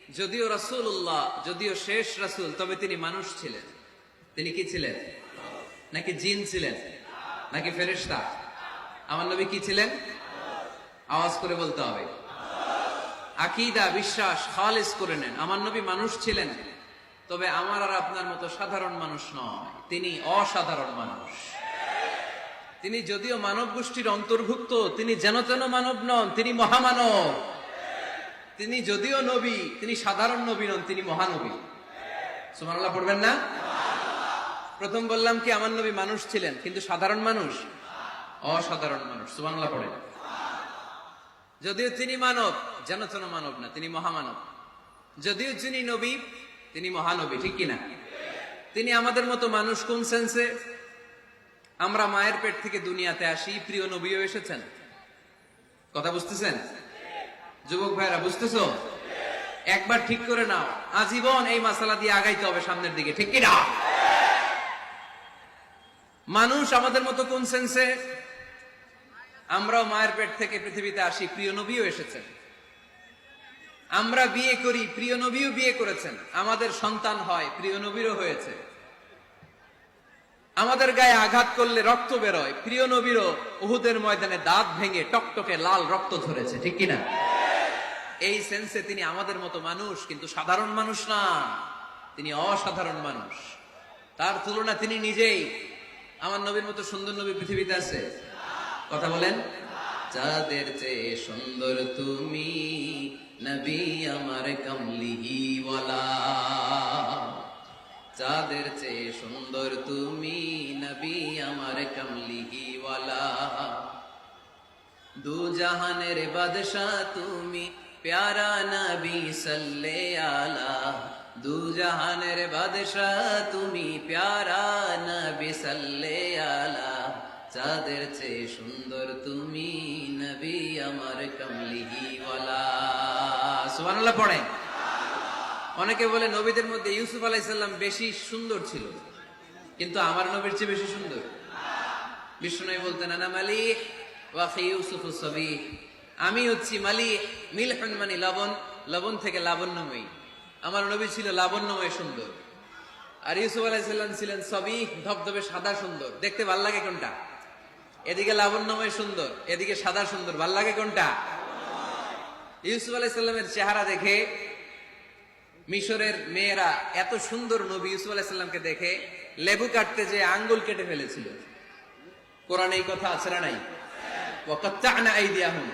যদিও রাসূলুল্লাহ, যদিও শেষ রাসূল, তবে তিনি মানুষ ছিলেন। তিনি কি ছিলেন? নাকি জিন ছিলেন? নাকি ফেরেশতা? আমার নবী কি ছিলেন? আওয়াজ করে বলতে হবে। আকীদা, বিশ্বাস খালিস করে নেন। আমার নবী মানুষ ছিলেন, তবে আমার আর আপনার মতো সাধারণ মানুষ নয়, তিনি অসাধারণ মানুষ। তিনি যদিও মানব গোষ্ঠীর অন্তর্ভুক্ত, তিনি যেন তেন মানব নন, তিনি মহামানব। তিনি যদিও নবী, তিনি সাধারণ নবী নন, তিনি মহানবী। সুবহানাল্লাহ পড়বেন না? প্রথম বললাম কি আমার নবী মানুষ ছিলেন, কিন্তু সাধারণ মানুষ, অসাধারণ মানুষ। সুবহানাল্লাহ পড়েন। যদিও তিনি মানব, যেন তেন মানব না, তিনি মহামানব। যদিও তিনি নবী, তিনি মহানবী। ঠিক কিনা? তিনি আমাদের মতো মানুষ কোন সেন্সে? আমরা মায়ের পেট থেকে দুনিয়াতে আসি, প্রিয় নবীও এসেছেন। কথা বুঝতেছেন? যুবক ভাইরা বুঝতেছো? একবার ঠিক করে নাও, আজীবন এই মাসালা দিয়ে আগাইতে হবে সামনের দিকে। ঠিক কিনা? মানুষ আমাদের মতো কোন সেন্সে? আমরাও মায়ের পেট থেকে পৃথিবীতে আসি, প্রিয় নবীও এসেছেন। আমরা বিয়ে করি, প্রিয় নবীও বিয়ে করেছেন। আমাদের সন্তান হয়, প্রিয় নবীরও হয়েছে। আমাদের গায়ে আঘাত করলে রক্ত বেরোয়, প্রিয় নবীরও উহুদের ময়দানে দাঁত ভেঙে টকটকে লাল রক্ত ঝরেছে। ঠিক কিনা? এই সেন্সে তিনি আমাদের মতো মানুষ, কিন্তু সাধারণ মানুষ না, তিনি অসাধারণ মানুষ। তার তুলনা তিনি নিজেই। আমার নবীর মতো সুন্দর নবী পৃথিবীতে আছে? কথা বলেন। যাদের চেয়ে সুন্দর তুমি নবী আমার কামলিহি ওয়ালা, যাদের চেয়ে সুন্দর তুমি নবী আমার কামলিহি ওয়ালা, দু জাহানের বাদশা তুমি প্যারা নবী সাল্লে আলা, দু জাহানের বাদশা তুমি প্যারা নবী সাল্লে আলা, যাদের চেয়ে সুন্দর তুমি নবী আমার কামলিহি ওয়ালা। সুবহানাল্লাহ পড়েন। অনেকে বলে নবীদের মধ্যে ইউসুফ আলাইহিস সালাম বেশি সুন্দর ছিল, কিন্তু আমার নবীর চেয়ে বেশি সুন্দর? বিষ্ণু বলতেন আনা মালিহ ওয়া ফি ইউসুফ সাবিহ, আমি হচ্ছি মালিহ, মিলহুন মানে লবণ, লবণ থেকে লাবণ্যময়ী। আমার নবী ছিল লাবণ্যময় সুন্দর, আর ইউসুফ আলাইহিস সালাম ছিলেন সাবিহ, ধবধবে সাদা সুন্দর। দেখতে ভাল লাগে কোনটা? এদিকে লাবণ্যময় সুন্দর, এদিকে সাদা সুন্দর, ভাল লাগে কোনটা? ইউসুফ আলাইহিস সালামের চেহারা দেখে মিশরের মেয়েরা এত সুন্দর নবী ইউসুফ আলাইহিস সালামকে দেখে লেবু কাটতে যে আঙ্গুল কেটে ফেলেছিল। কোরআনে এই কথা আছে না নাই? ওয়া কাত্তা'না আইদিয়াহুম,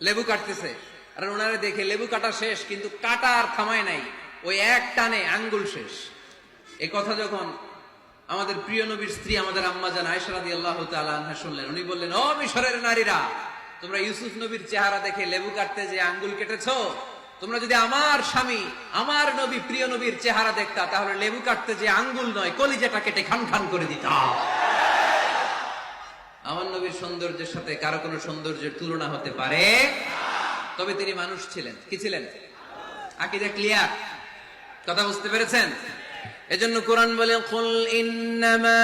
লেবু কাটতেছে, আর ওনারে দেখে লেবু কাটা শেষ, কিন্তু কাটা আর থামায় নাই, ওই এক টানে আঙ্গুল শেষ। এই কথা যখন আমাদের প্রিয় নবীর স্ত্রী আমাদের আম্মা জান আয়েশা রাদিয়াল্লাহু তাআলা আনহা শুনলেন, উনি বললেন, ও মিশরের নারীরা, তোমরা ইউসুফ নবীর চেহারা দেখে লেবু কাটতে যে আঙ্গুল কেটেছো, তোমরা যদি আমার স্বামী আমার নবী প্রিয় নবীর চেহারা দেখতা, তাহলে লেবু কাটতে যে আঙ্গুল নয়, কলিজাটা কেটে খান খান করে দিতা। আমার নবীর সৌন্দর্যের সাথে কারো কোনো সৌন্দর্যের তুলনা হতে পারে? তবে তিনি মানুষ ছিলেন। কি ছিলেন? আকীদা ক্লিয়ার? কথা বুঝতে পেরেছেন? এজন্য কোরআন বলে, কুল ইন্নামা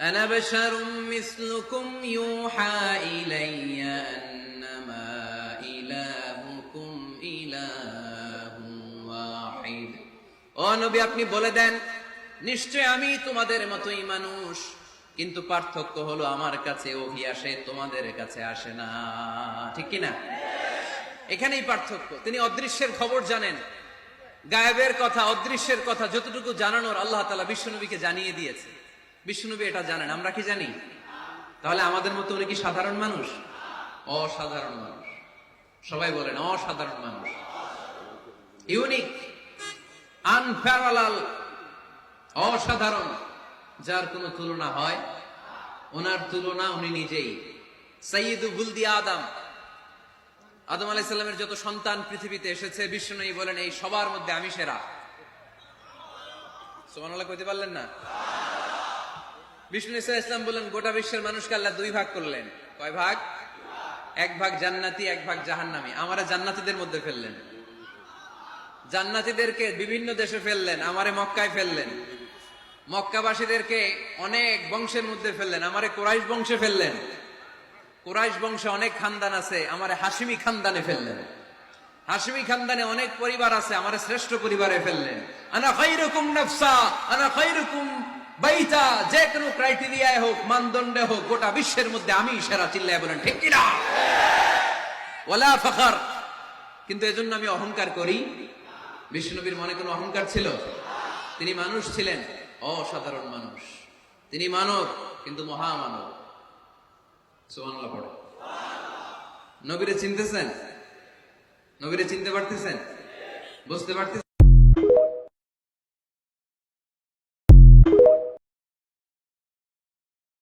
আনা বাশারুম মিসলুকুম ইউহা ইলাইয়া আন্নামা ইলাহুকুম ইলাহুন ওয়াহিদ। ও নবী, আপনি বলে দেন, নিশ্চয় আমি তোমাদের মতোই মানুষ, কিন্তু পার্থক্য হলো আমার কাছে ওহী আসে, তোমাদের কাছে আসে না। ঠিক কিনা? এখানেই পার্থক্য। তিনি অদৃশ্যের খবর জানেন, গায়েবের কথা, অদৃশ্যের কথা যতটুকু জানানোর আল্লাহ তাআলা বিশ্বনবীকে জানিয়ে দিয়েছে। বিশ্বনবী এটা জানেন, আমরা কি জানি? তাহলে আমাদের মতো উনি কি সাধারণ মানুষ? অসাধারণ মানুষ। সবাই বলেন অসাধারণ মানুষ। ইউনিক, আনপ্যারালাল, অসাধারণ, যার কোনো তুলনা হয়? ওনার তুলনা উনি নিজেই। সাইয়্যিদু বুলদি আদম, আদম আলাইহিস সালামের যত সন্তান পৃথিবীতে এসেছে, বিশ্বনবী বলেন এই সবার মধ্যে আমি সেরা। সুবহানাল্লাহ কইতে পারলেন না? বিষ্ণু সাল্লাল্লাহু আলাইহি ওয়াসাল্লাম বলেন, গোটা বিশ্বের মানুষকে আল্লাহ দুই ভাগ করলেন। কয় ভাগ? এক ভাগ জান্নাতি, এক ভাগ জাহান্নামী। আমারে জান্নাতীদের মধ্যে ফেললেন। জান্নাতীদেরকে বিভিন্ন দেশে ফেললেন, আমারে মক্কায় ফেললেন। মক্কাবাসীদেরকে অনেক বংশের মধ্যে ফেললেন, আমারে কুরাইশ বংশে ফেললেন। কুরাইশ বংশে অনেক খানদান আছে, আমারে হাশিমি খানদানে ফেললেন। হাশমি খানদানে অনেক পরিবার আছে, আমার শ্রেষ্ঠ পরিবারে ফেললেন। আনা খায়রুকুম নাফসা, আনা খায়রুকুম বাইতা, যে কোনো ক্রাইটেরিয়ায় হোক, মানদণ্ডে হোক, গোটা বিশ্বের মধ্যে আমি সেরা। চিল্লায় বলেন ঠিক কিনা? ওয়ালা ফখর, কিন্তু এজন্য আমি অহংকার করি? বিশ্বনবীর মনে কোনো অহংকার ছিল? তিনি মানুষ ছিলেন, অসাধারণ মানুষ। তিনি মানব, কিন্তু মহামানব। সুবহানাল্লাহ পড়ো। নবীরে চিনতেছেন? নবীরে চিনতে পারতেছেন? বুঝতে পারতেছেন?